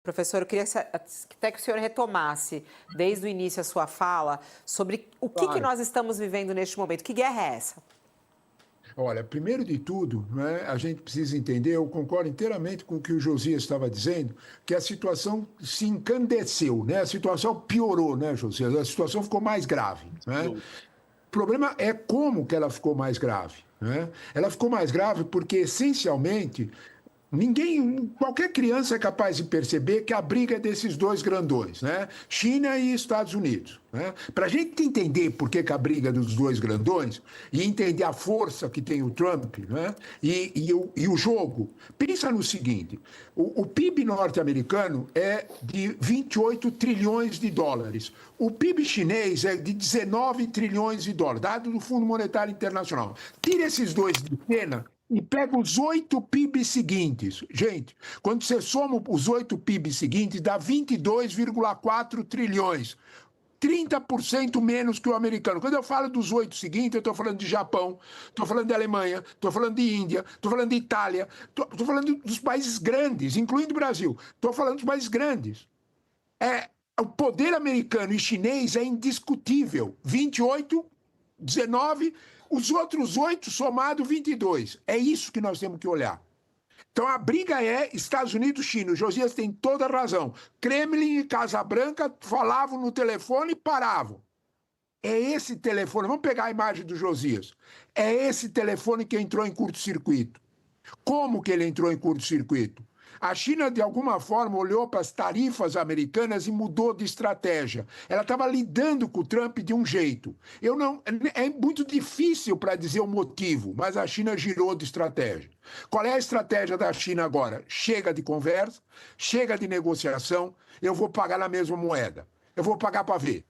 Professor, eu queria até que o senhor retomasse, desde o início a sua fala, sobre o que Claro. nós estamos vivendo neste momento. Que guerra é essa? Olha, primeiro de tudo, né, a gente precisa entender, eu concordo inteiramente com o que o Josias estava dizendo, que a situação se encandeceu, né? A situação piorou, né, Josias? A situação ficou mais grave, né? O problema é como que ela ficou mais grave, né? Ela ficou mais grave porque, essencialmente, qualquer criança é capaz de perceber que a briga é desses dois grandões, né? China e Estados Unidos. Né? Para a gente entender por que a briga é dos dois grandões e entender a força que tem o Trump, né? E o jogo, pensa no seguinte: o PIB norte-americano é de 28 trilhões de dólares. O PIB chinês é de 19 trilhões de dólares, dado do Fundo Monetário Internacional. Tira esses dois de cena e pega os 8 PIBs seguintes. Gente, quando você soma os 8 PIBs seguintes, dá 22,4 trilhões. 30% menos que o americano. Quando eu falo dos 8 seguintes, eu estou falando de Japão, estou falando de Alemanha, estou falando de Índia, estou falando de Itália, estou falando dos países grandes, incluindo o Brasil. Estou falando dos países grandes. O poder americano e chinês é indiscutível. 28, 19, os outros 8 somado 22. É isso que nós temos que olhar. Então a briga é Estados Unidos e China. O Josias tem toda a razão. Kremlin e Casa Branca falavam no telefone e paravam. É esse telefone, vamos pegar a imagem do Josias. É esse telefone que entrou em curto-circuito. Como que ele entrou em curto-circuito? A China, de alguma forma, olhou para as tarifas americanas e mudou de estratégia. Ela estava lidando com o Trump de um jeito. É muito difícil para dizer o motivo, mas a China girou de estratégia. Qual é a estratégia da China agora? Chega de conversa, chega de negociação, eu vou pagar na mesma moeda. Eu vou pagar para ver.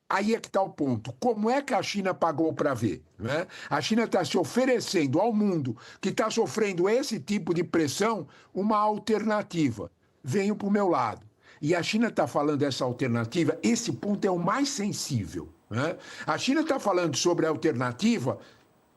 Aí é que está o ponto. Como é que a China pagou para ver? Né? A China está se oferecendo ao mundo que está sofrendo esse tipo de pressão uma alternativa. Venham para o meu lado. E a China está falando dessa alternativa, esse ponto é o mais sensível. Né? A China está falando sobre a alternativa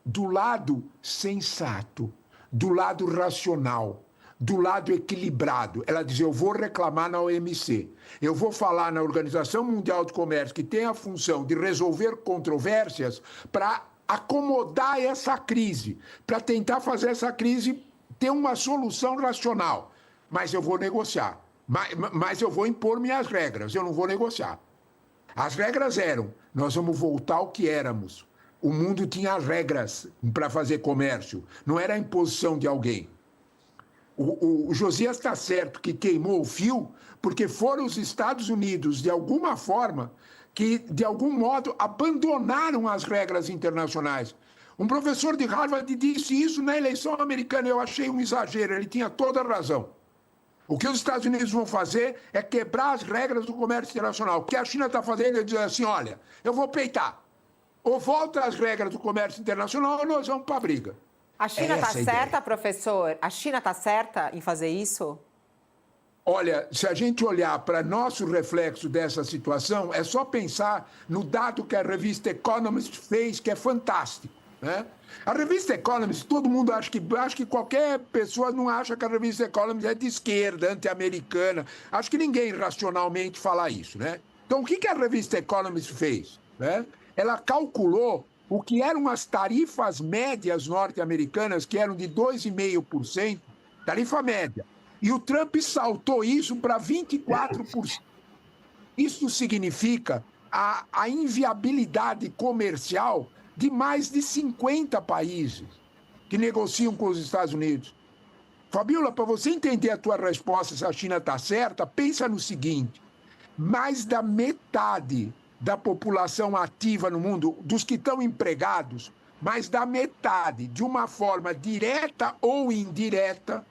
do lado sensato, do lado racional, do lado equilibrado. Ela diz: eu vou reclamar na OMC, eu vou falar na Organização Mundial do Comércio, que tem a função de resolver controvérsias, para acomodar essa crise, para tentar fazer essa crise ter uma solução racional. Mas eu vou negociar, mas eu vou impor minhas regras, eu não vou negociar. As regras eram: nós vamos voltar ao que éramos. O mundo tinha regras para fazer comércio, não era a imposição de alguém. O Josias está certo que queimou o fio, porque foram os Estados Unidos, de alguma forma, que, de algum modo, abandonaram as regras internacionais. Um professor de Harvard disse isso na eleição americana, eu achei um exagero, ele tinha toda a razão. O que os Estados Unidos vão fazer é quebrar as regras do comércio internacional. O que a China está fazendo é dizer assim: olha, eu vou peitar. Ou volta às regras do comércio internacional ou nós vamos para a briga. A China está Essa a certa, ideia. professor? A China está certa em fazer isso? Olha, se a gente olhar para nosso reflexo dessa situação, é só pensar no dado que a revista Economist fez, que é fantástico. Né? A revista Economist, todo mundo acha que qualquer pessoa não acha que a revista Economist é de esquerda, anti-americana. Acho que ninguém racionalmente fala isso. Né? Então, o que a revista Economist fez? Né? Ela calculou o que eram as tarifas médias norte-americanas, que eram de 2,5%, tarifa média. E o Trump saltou isso para 24%. Isso significa a inviabilidade comercial de mais de 50 países que negociam com os Estados Unidos. Fabiola, para você entender a tua resposta se a China está certa, pensa no seguinte: mais da metade da população ativa no mundo, dos que estão empregados, mais da metade, de uma forma direta ou indireta,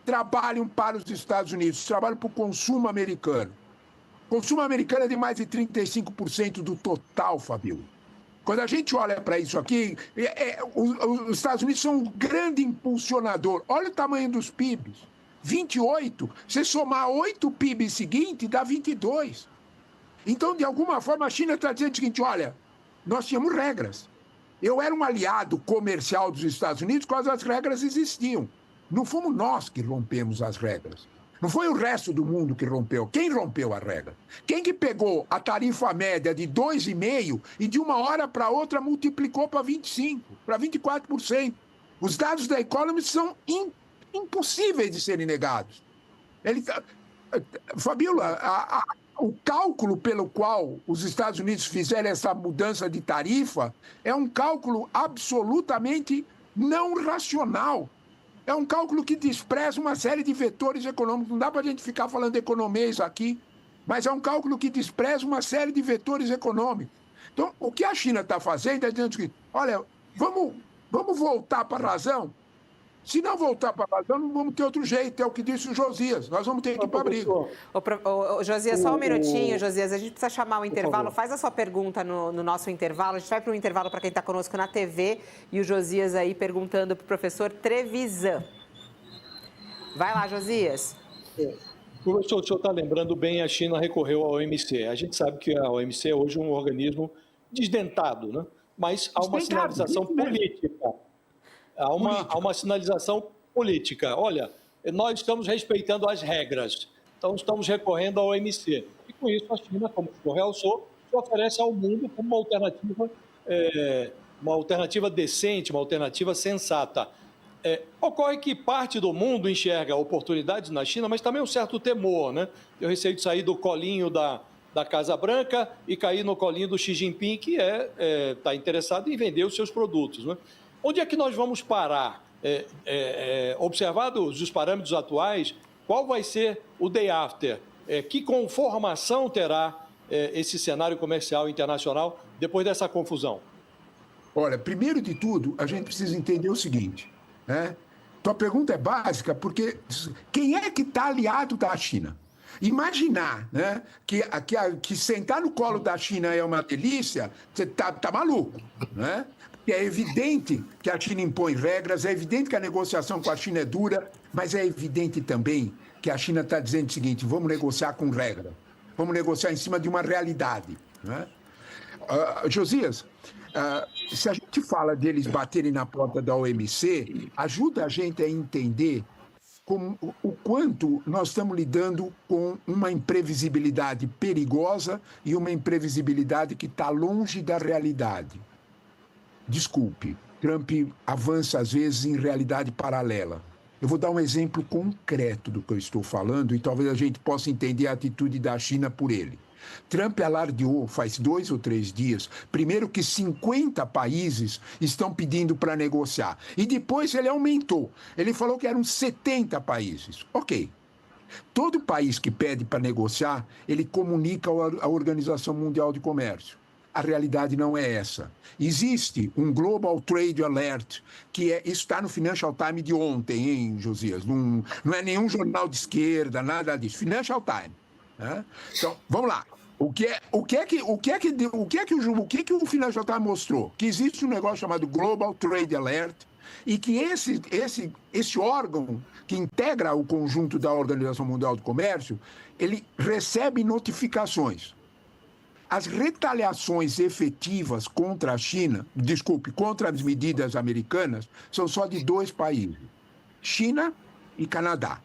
trabalham para os Estados Unidos, trabalham para o consumo americano. O consumo americano é de mais de 35% do total, Fabio. Quando a gente olha para isso aqui, os Estados Unidos são um grande impulsionador. Olha o tamanho dos PIBs. 28, você somar 8 PIBs seguintes, dá 22. Então, de alguma forma, a China está dizendo o seguinte: olha, nós tínhamos regras. Eu era um aliado comercial dos Estados Unidos quando as regras existiam. Não fomos nós que rompemos as regras. Não foi o resto do mundo que rompeu. Quem rompeu a regra? Quem que pegou a tarifa média de 2,5% e de uma hora para outra multiplicou para 25%, para 24%? Os dados da Economist são impossíveis de serem negados. Fabíola, o cálculo pelo qual os Estados Unidos fizeram essa mudança de tarifa é um cálculo absolutamente não racional. É um cálculo que despreza uma série de vetores econômicos. Não dá para a gente ficar falando de economês aqui, mas é um cálculo que despreza uma série de vetores econômicos. Então, o que a China está fazendo é dizendo que, olha, vamos voltar para a razão. Se não voltar para a razão, não vamos ter outro jeito. É o que disse o Josias. Nós vamos ter que ir para a briga. Josias, só um minutinho, Josias. A gente precisa chamar o intervalo. Faz a sua pergunta no nosso intervalo. A gente vai para o intervalo para quem está conosco na TV. E o Josias aí perguntando para o professor Trevisan. Vai lá, Josias. Professor, o senhor está lembrando bem, a China recorreu à OMC. A gente sabe que a OMC é hoje um organismo desdentado, né? Mas há uma sinalização política. Há uma sinalização política. Olha, nós estamos respeitando as regras, então estamos recorrendo à OMC. E com isso a China, como o senhor realçou, se oferece ao mundo como uma alternativa decente, uma alternativa sensata. Ocorre que parte do mundo enxerga oportunidades na China, mas também um certo temor, né? Eu receio de sair do colinho da Casa Branca e cair no colinho do Xi Jinping, que está interessado em vender os seus produtos, né? Onde é que nós vamos parar? Observados os parâmetros atuais, qual vai ser o day after? Que conformação terá esse cenário comercial internacional depois dessa confusão? Olha, primeiro de tudo, a gente precisa entender o seguinte, né? Tua pergunta é básica, porque quem é que está aliado da China? Imaginar, né, que sentar no colo da China é uma delícia, você tá maluco, né? É evidente que a China impõe regras, é evidente que a negociação com a China é dura, mas é evidente também que a China está dizendo o seguinte: vamos negociar com regra, vamos negociar em cima de uma realidade, né? Josias, se a gente fala deles baterem na porta da OMC, ajuda a gente a entender o quanto nós estamos lidando com uma imprevisibilidade perigosa e uma imprevisibilidade que está longe da realidade. Desculpe, Trump avança às vezes em realidade paralela. Eu vou dar um exemplo concreto do que eu estou falando e talvez a gente possa entender a atitude da China por ele. Trump alardeou faz 2 ou 3 dias, primeiro que 50 países estão pedindo para negociar. E depois ele aumentou. Ele falou que eram 70 países. Ok. Todo país que pede para negociar, ele comunica à Organização Mundial de Comércio. A realidade não é essa. Existe um Global Trade Alert, isso está no Financial Times de ontem, hein, Josias? Não é nenhum jornal de esquerda, nada disso. Financial Times. Né? Então, vamos lá. O que o Financial Times mostrou? Que existe um negócio chamado Global Trade Alert e que esse órgão que integra o conjunto da Organização Mundial do Comércio, ele recebe notificações. As retaliações efetivas contra a China, contra as medidas americanas, são só de 2 países, China e Canadá.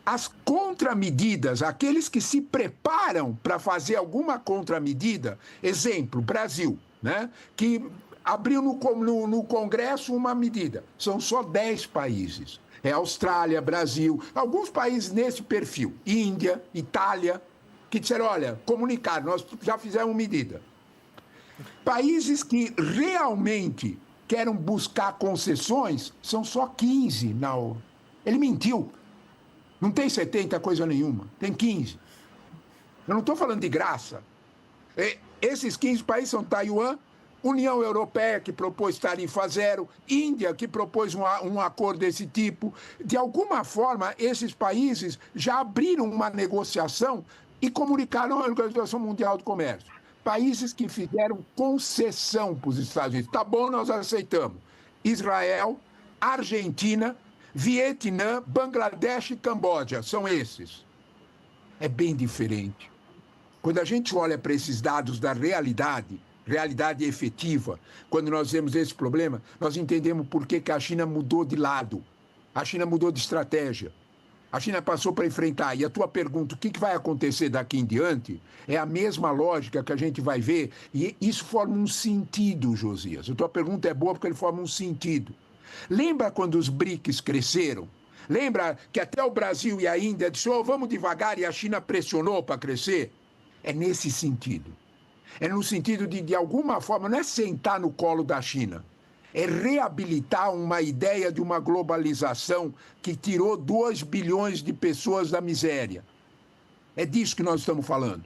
As contramedidas, aqueles que se preparam para fazer alguma contramedida, exemplo, Brasil, né, que abriu no Congresso uma medida, são só 10 países. É Austrália, Brasil, alguns países nesse perfil, Índia, Itália, que disseram, olha, comunicaram, nós já fizemos medida. Países que realmente querem buscar concessões são só 15. Ele mentiu. Não tem 70 coisa nenhuma, tem 15. Eu não estou falando de graça. Esses 15 países são Taiwan, União Europeia, que propôs tarifa zero, Índia, que propôs um acordo desse tipo. De alguma forma, esses países já abriram uma negociação e comunicaram à Organização Mundial do Comércio. Países que fizeram concessão para os Estados Unidos. Tá bom, nós aceitamos. Israel, Argentina, Vietnã, Bangladesh e Camboja, são esses. É bem diferente. Quando a gente olha para esses dados da realidade efetiva, quando nós vemos esse problema, nós entendemos por que a China mudou de lado. A China mudou de estratégia. A China passou para enfrentar. E a tua pergunta, o que vai acontecer daqui em diante, é a mesma lógica que a gente vai ver. E isso forma um sentido, Josias. A tua pergunta é boa porque ele forma um sentido. Lembra quando os BRICS cresceram? Lembra que até o Brasil e a Índia disseram, vamos devagar, e a China pressionou para crescer? É nesse sentido. É no sentido de alguma forma, não é sentar no colo da China, é reabilitar uma ideia de uma globalização que tirou 2 bilhões de pessoas da miséria. É disso que nós estamos falando.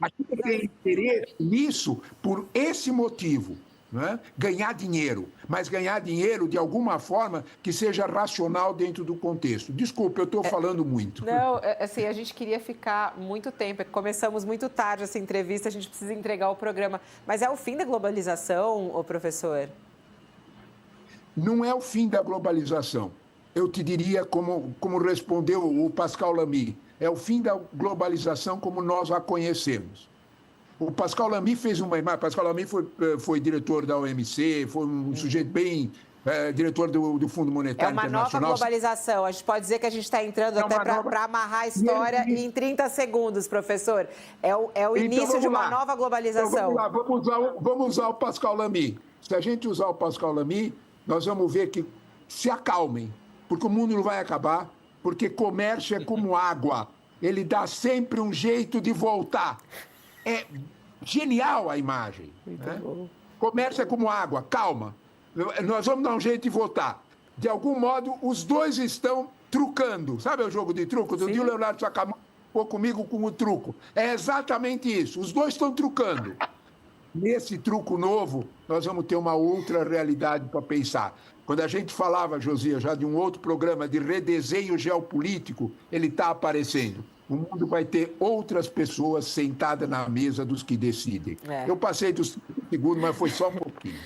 A China tem interesse nisso por esse motivo. Não é? Ganhar dinheiro, mas ganhar dinheiro de alguma forma que seja racional dentro do contexto. Desculpa, eu estou falando muito. Não, assim, a gente queria ficar muito tempo, começamos muito tarde essa entrevista, a gente precisa entregar o programa. Mas é o fim da globalização, ô professor? Não é o fim da globalização. Eu te diria, como respondeu o Pascal Lamy, é o fim da globalização como nós a conhecemos. O Pascal Lamy fez uma imagem. Pascal Lamy foi diretor da OMC, foi um sujeito bem diretor do Fundo Monetário Internacional. É uma nova globalização. A gente pode dizer que a gente está entrando até para amarrar a história em 30 segundos, professor. É o início de uma nova globalização. Então, vamos lá, vamos usar o Pascal Lamy. Se a gente usar o Pascal Lamy, nós vamos ver que se acalmem, porque o mundo não vai acabar, porque comércio é como água. Ele dá sempre um jeito de voltar. É genial a imagem. Né? Comércio é como água, calma. Nós vamos dar um jeito de voltar. De algum modo, os dois estão trucando. Sabe o jogo de truco? Do dia o Leonardo Sakamoto ficou comigo com o truco. É exatamente isso. Os dois estão trucando. Nesse truco novo, nós vamos ter uma outra realidade para pensar. Quando a gente falava, Josias, já de um outro programa de redesenho geopolítico, ele está aparecendo. O mundo vai ter outras pessoas sentadas na mesa dos que decidem. Eu passei dos segundos, mas foi só um pouquinho.